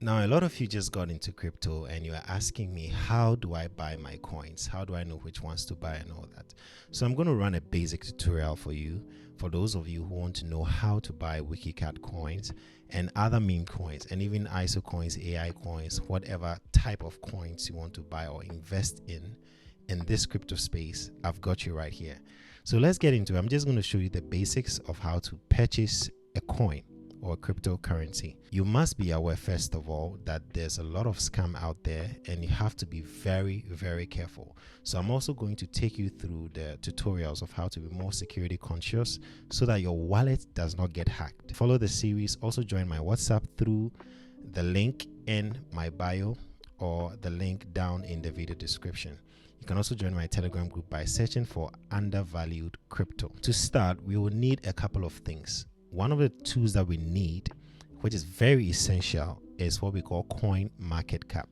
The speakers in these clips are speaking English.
Now, a lot of you just got into crypto and you are asking me, how do I buy my coins? How do I know which ones to buy and all that? So I'm going to run a basic tutorial for you, for those of you who want to know how to buy WikiCat coins and other meme coins, and even ISO coins, AI coins, whatever type of coins you want to buy or invest in this crypto space. I've got you right here. So let's get into it. I'm just going to show you the basics of how to purchase a coin or cryptocurrency. You must be aware, first of all, that there's a lot of scam out there and you have to be very, very careful. So I'm also going to take you through the tutorials of how to be more security conscious so that your wallet does not get hacked. Follow the series. Also join my WhatsApp through the link in my bio or the link down in the video description. You can also join my Telegram group by searching for Undervalued Crypto. To start, we will need a couple of things. One of the tools that we need, which is very essential, is what we call CoinMarketCap.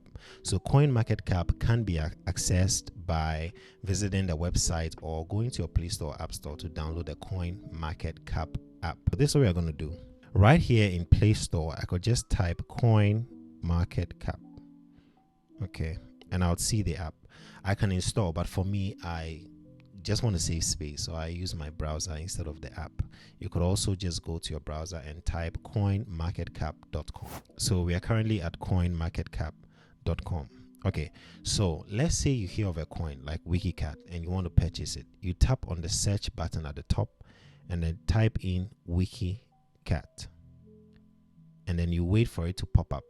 So CoinMarketCap can be accessed by visiting the website or going to your Play Store or App Store to download the CoinMarketCap app. This is what we are going to do. Right here in Play Store, I could just type CoinMarketCap. Okay, and I'll see the app. I can install, but for me, I just want to save space, so I use my browser instead of the app. You could also just go to your browser and type coinmarketcap.com. So we are currently at coinmarketcap.com. Okay, so let's say you hear of a coin like WikiCat and you want to purchase it. You tap on the search button at the top and then type in WikiCat, and then you wait for it to pop up.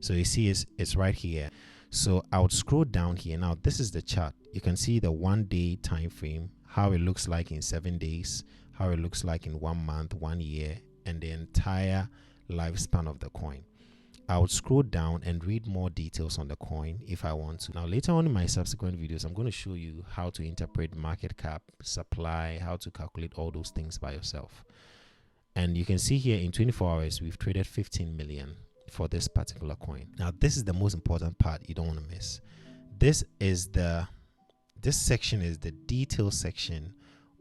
So you see it's right here. So I would scroll down here. Now this is the chart. You can see the 1 day time frame, how it looks like in 7 days, how it looks like in 1 month, 1 year, and the entire lifespan of the coin. I would scroll down and read more details on the coin if I want to. Now later on in my subsequent videos, I'm going to show you how to interpret market cap, supply, how to calculate all those things by yourself. And you can see here in 24 hours, we've traded 15 million for this particular coin. Now this is the most important part you don't want to miss. This section is the detail section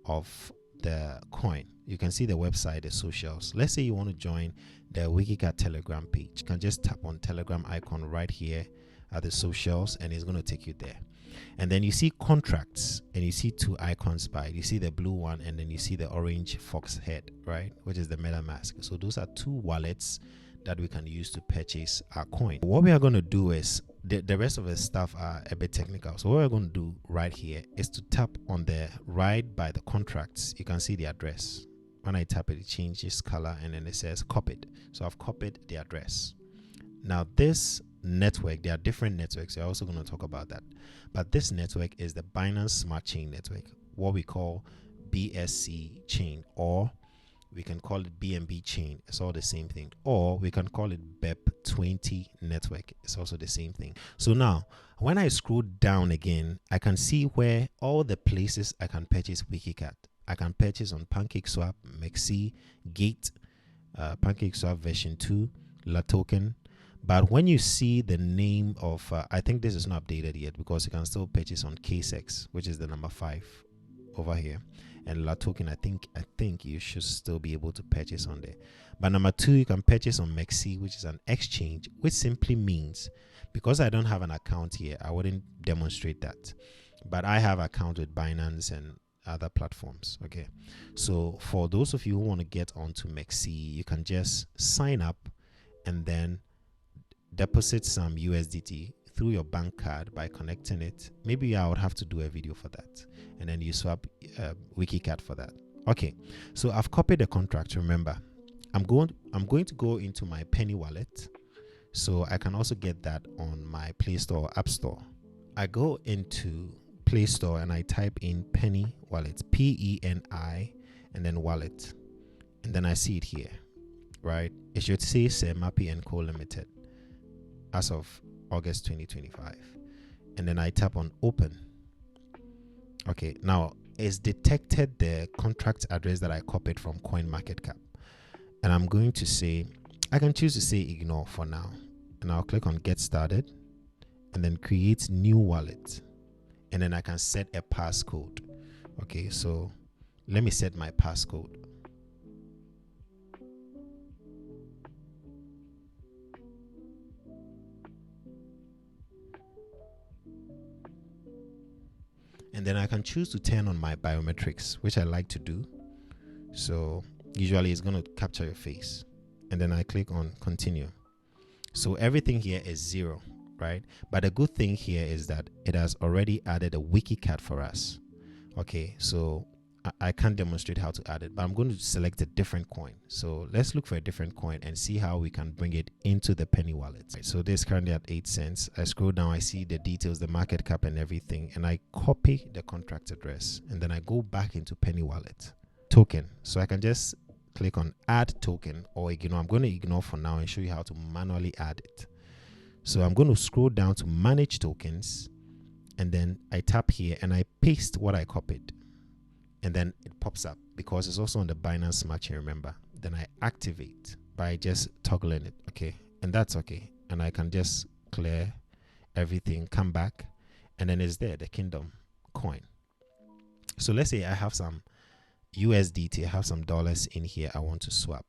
of the coin. You can see the website, the socials. Let's say you want to join the WikiCat Telegram page. You can just tap on Telegram icon right here at the socials and it's going to take you there. And then you see contracts and you see two icons by it. You see the blue one and then you see the orange fox head, right, which is the MetaMask. So those are two wallets that we can use to purchase our coin. What we are going to do is the rest of the stuff are a bit technical. So what we're going to do right here is to tap on the right by the contracts. You can see the address. When I tap it, it changes color and then it says copied. So I've copied the address. Now this network, there are different networks. We're also going to talk about that. But this network is the Binance Smart Chain network, what we call BSC chain, or we can call it BNB chain. It's all the same thing. Or we can call it BEP20 network. It's also the same thing. So now when I scroll down again, I can see where all the places I can purchase WikiCat. I can purchase on PancakeSwap, Mexi, Gate, PancakeSwap version 2, LaToken. But when you see the name of, I think this is not updated yet because you can still purchase on KSEX, which is the number 5 over here. And LaToken, I think you should still be able to purchase on there. But number 2, you can purchase on Mexi, which is an exchange, which simply means, because I don't have an account here, I wouldn't demonstrate that. But I have an account with Binance and other platforms. Okay, so for those of you who want to get onto Mexi, you can just sign up and then deposit some USDT through your bank card by connecting it. Maybe I would have to do a video for that, and then you swap WikiCat for that. Okay, so I've copied the contract. Remember, I'm going to go into my PeniWallet, so I can also get that on my Play Store or App Store. I go into Play Store and I type in PeniWallet, PENI, and then wallet, and then I see it here, right? It should say Semapi & Co Limited as of August 2025, and then I tap on open. Okay, now it's detected the contract address that I copied from CoinMarketCap, and I'm going to say, I can choose to say ignore for now, and I'll click on get started and then create new wallet, and then I can set a passcode. Okay, so let me set my passcode. And then I can choose to turn on my biometrics, which I like to do. So usually it's going to capture your face. And then I click on continue. So everything here is 0, right? But the good thing here is that it has already added a WikiCat for us. Okay, so I can't demonstrate how to add it, but I'm going to select a different coin. So let's look for a different coin and see how we can bring it into the Penny wallet. Right, so this is currently at 8 cents. I scroll down, I see the details, the market cap and everything, and I copy the contract address, and then I go back into Penny wallet token. So I can just click on add token or ignore. I'm going to ignore for now and show you how to manually add it. So I'm going to scroll down to manage tokens, and then I tap here and I paste what I copied. And then it pops up because it's also on the Binance Smart Chain, remember. Then I activate by just toggling it, okay? And that's okay. And I can just clear everything, come back, and then it's there, the Kingdom coin. So let's say I have some USDT, I have some dollars in here I want to swap.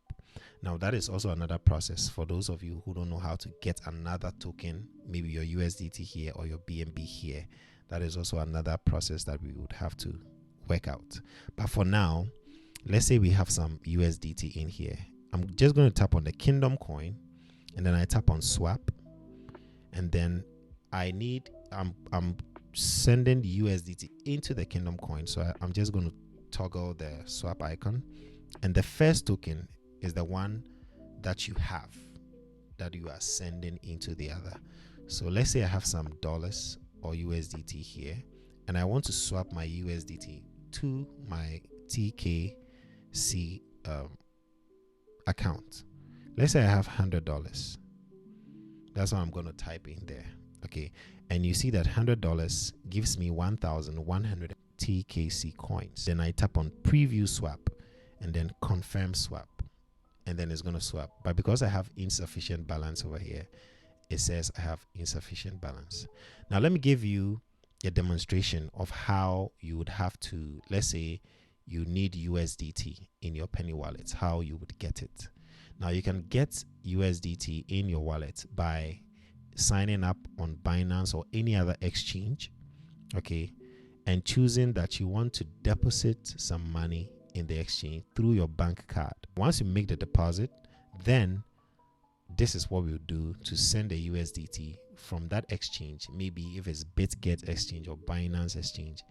Now that is also another process for those of you who don't know how to get another token, maybe your USDT here or your BNB here. That is also another process that we would have to work out. But for now, let's say we have some USDT in here. I'm just going to tap on the Kingdom coin, and then I tap on swap, and then I'm sending the USDT into the Kingdom coin. So I'm just going to toggle the swap icon, and the first token is the one that you have that you are sending into the other. So let's say I have some dollars or USDT here, and I want to swap my USDT to my TKC account. Let's say I have $100. That's what I'm going to type in there. Okay, and you see that $100 gives me 1,100 TKC coins. Then I tap on preview swap and then confirm swap, and then it's going to swap. But because I have insufficient balance over here, it says I have insufficient balance. Now let me give you a demonstration of how you would have to, let's say you need USDT in your Penny wallet, how you would get it. Now you can get USDT in your wallet by signing up on Binance or any other exchange, okay, and choosing that you want to deposit some money in the exchange through your bank card. Once you make the deposit, then this is what we'll do to send a USDT from that exchange. Maybe if it's WikiCat exchange or Binance exchange,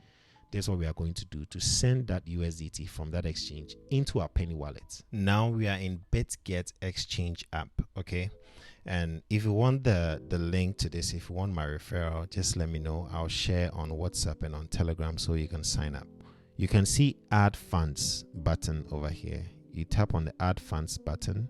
this is what we are going to do to send that USDT from that exchange into our Penny wallet. Now we are in WikiCat Exchange App, okay? And if you want the link to this, if you want my referral, just let me know. I'll share on WhatsApp and on Telegram so you can sign up. You can see add funds button over here. You tap on the add funds button,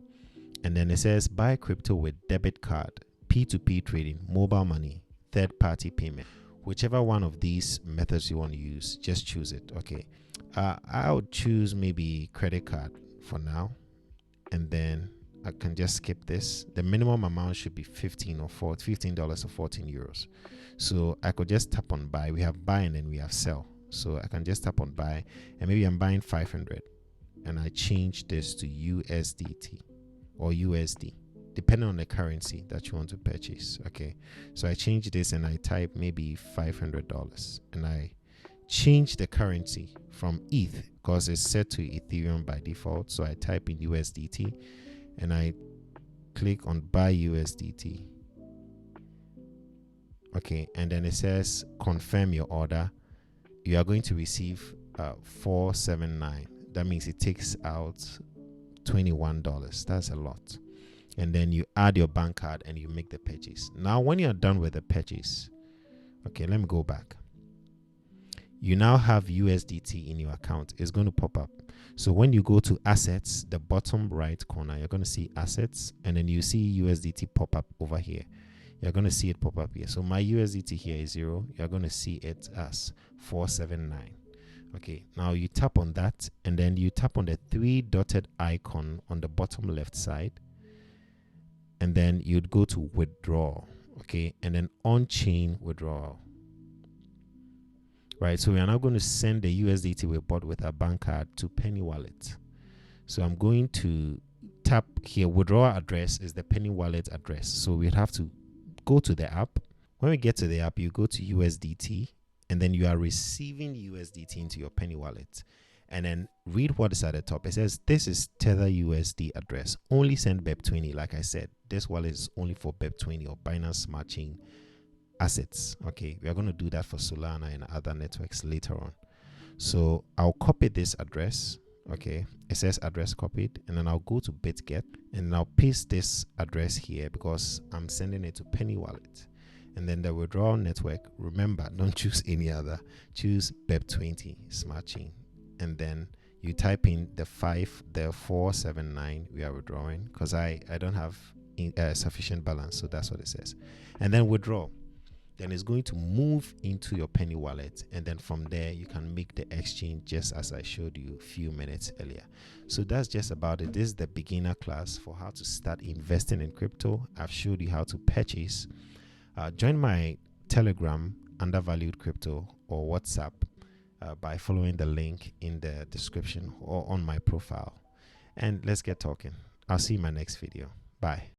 and then it says buy crypto with debit card, P2P trading, mobile money, third party payment. Whichever one of these methods you want to use, just choose it. Okay, I'll choose maybe credit card for now, and then I can just skip this. The minimum amount should be $15 or 14 euros. So I could just tap on buy. We have buy and then we have sell. So I can just tap on buy, and maybe I'm buying 500, and I change this to USDT or USD, depending on the currency that you want to purchase. Okay, so I change this and I type maybe $500, and I change the currency from ETH because it's set to Ethereum by default. So I type in USDT and I click on buy USDT. Okay, and then it says confirm your order. You are going to receive $479. That means it takes out $21. That's a lot. And then you add your bank card and you make the purchase. Now when you're done with the purchase, okay, let me go back. You now have USDT in your account. It's going to pop up. So when you go to assets, the bottom right corner, you're going to see assets, and then you see USDT pop up over here. You're going to see it pop up here. So my USDT here is 0. You're going to see it as 479. Okay, now you tap on that, and then you tap on the 3 dotted icon on the bottom left side, and then you'd go to withdraw. Okay, and then on-chain withdrawal. Right, so we are now going to send the USDT we bought with our bank card to Penny wallet. So I'm going to tap here. Withdrawal address is the Penny wallet address. So we'd have to go to the app. When we get to the app, you go to USDT, and then you are receiving USDT into your Penny wallet. And then read what is at the top. It says this is Tether USD address. Only send BEP20. Like I said, this wallet is only for BEP20 or Binance Smart Chain assets. Okay, we are going to do that for Solana and other networks later on. So I'll copy this address. Okay, it says address copied, and then I'll go to BitGet and I'll paste this address here because I'm sending it to Penny wallet. And then the withdrawal network, remember, don't choose any other, choose BEP20 Smart Chain. And then you type in the 479 we are withdrawing, because I don't have sufficient balance, so that's what it says. And then withdraw. Then it's going to move into your Penny wallet, and then from there you can make the exchange just as I showed you a few minutes earlier. So that's just about it. This is the beginner class for how to start investing in crypto. I've showed you how to purchase. Join my Telegram, Undervalued Crypto, or WhatsApp by following the link in the description or on my profile. And let's get talking. I'll see you in my next video. Bye.